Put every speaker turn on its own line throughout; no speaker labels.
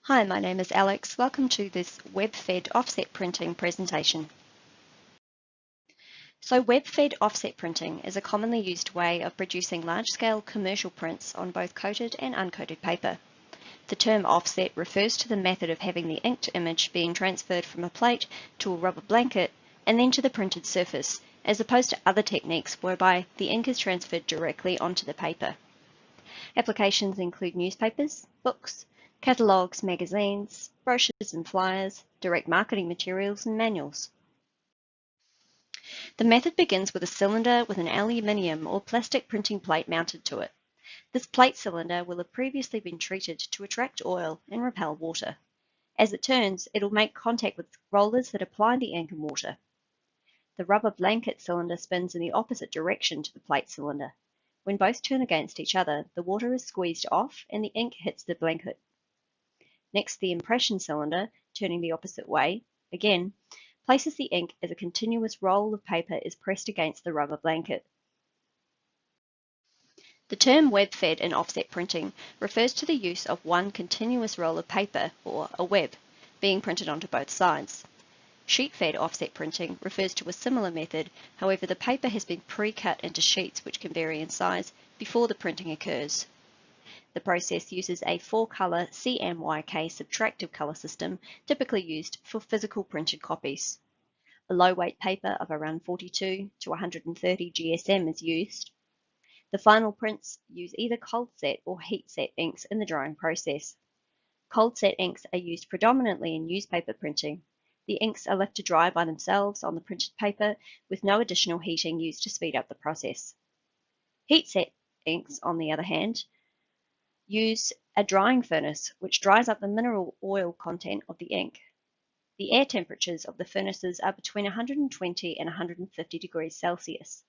Hi, my name is Alex. Welcome to this web-fed offset printing presentation. So web-fed offset printing is a commonly used way of producing large-scale commercial prints on both coated and uncoated paper. The term offset refers to the method of having the inked image being transferred from a plate to a rubber blanket and then to the printed surface, as opposed to other techniques whereby the ink is transferred directly onto the paper. Applications include newspapers, books, catalogues, magazines, brochures and flyers, direct marketing materials and manuals. The method begins with a cylinder with an aluminium or plastic printing plate mounted to it. This plate cylinder will have previously been treated to attract oil and repel water. As it turns, it will make contact with rollers that apply the ink and water. The rubber blanket cylinder spins in the opposite direction to the plate cylinder. When both turn against each other, the water is squeezed off and the ink hits the blanket. Next, the impression cylinder, turning the opposite way, again, places the ink as a continuous roll of paper is pressed against the rubber blanket. The term web-fed in offset printing refers to the use of one continuous roll of paper, or a web, being printed onto both sides. Sheet-fed offset printing refers to a similar method, however the paper has been pre-cut into sheets which can vary in size before the printing occurs. The process uses a 4-color CMYK subtractive color system typically used for physical printed copies. A low-weight paper of around 42 to 130 GSM is used. The final prints use either cold set or heat set inks in the drying process. Cold set inks are used predominantly in newspaper printing. The inks are left to dry by themselves on the printed paper with no additional heating used to speed up the process. Heat set inks, on the other hand, use a drying furnace which dries up the mineral oil content of the ink. The air temperatures of the furnaces are between 120 and 150 degrees Celsius.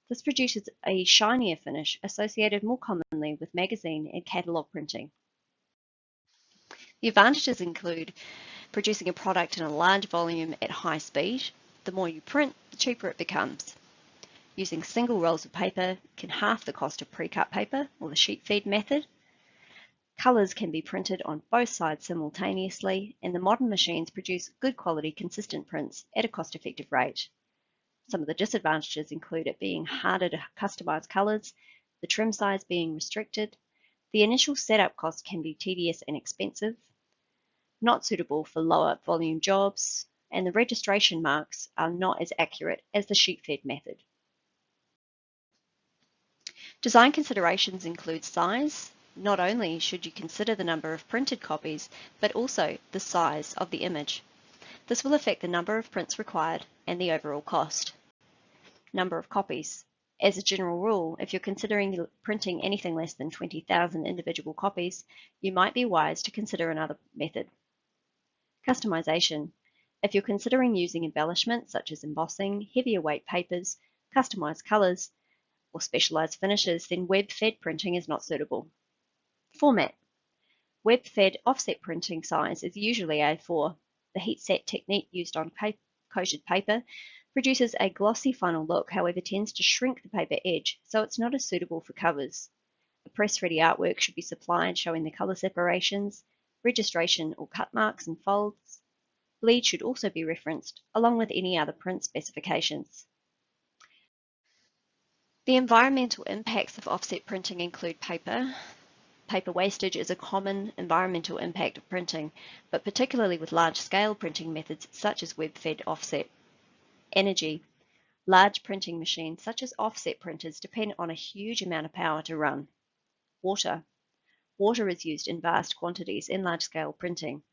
This produces a shinier finish associated more commonly with magazine and catalogue printing. The advantages include producing a product in a large volume at high speed. The more you print, the cheaper it becomes. Using single rolls of paper can halve the cost of pre-cut paper or the sheet-fed method. Colours can be printed on both sides simultaneously, and the modern machines produce good quality consistent prints at a cost-effective rate. Some of the disadvantages include it being harder to customise colours, the trim size being restricted, the initial setup cost can be tedious and expensive, not suitable for lower volume jobs, and the registration marks are not as accurate as the sheet-fed method. Design considerations include size. Not only should you consider the number of printed copies, but also the size of the image. This will affect the number of prints required and the overall cost. Number of copies. As a general rule, if you're considering printing anything less than 20,000 individual copies, you might be wise to consider another method. Customization. If you're considering using embellishments such as embossing, heavier weight papers, customized colors, or specialized finishes, then web-fed printing is not suitable. Format. Web-fed offset printing size is usually A4. The heat set technique used on coated paper produces a glossy final look, however tends to shrink the paper edge, so it's not as suitable for covers. A press-ready artwork should be supplied showing the color separations, registration or cut marks and folds. Bleed should also be referenced, along with any other print specifications. The environmental impacts of offset printing include paper. Paper wastage is a common environmental impact of printing, but particularly with large-scale printing methods such as web-fed offset. Energy. Large printing machines such as offset printers depend on a huge amount of power to run. Water. Water is used in vast quantities in large-scale printing.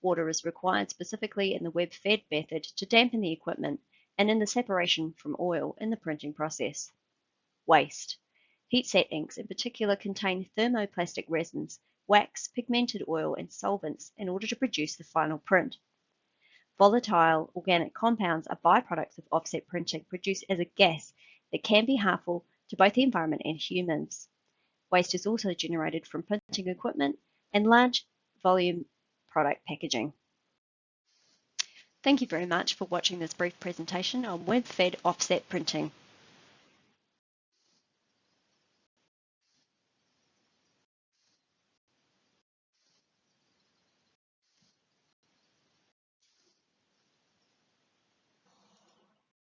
Water is required specifically in the web-fed method to dampen the equipment and in the separation from oil in the printing process. Waste. Heat set inks in particular contain thermoplastic resins, wax, pigmented oil, and solvents in order to produce the final print. Volatile organic compounds are byproducts of offset printing produced as a gas that can be harmful to both the environment and humans. Waste is also generated from printing equipment and large volume product packaging. Thank you very much for watching this brief presentation on web-fed offset printing.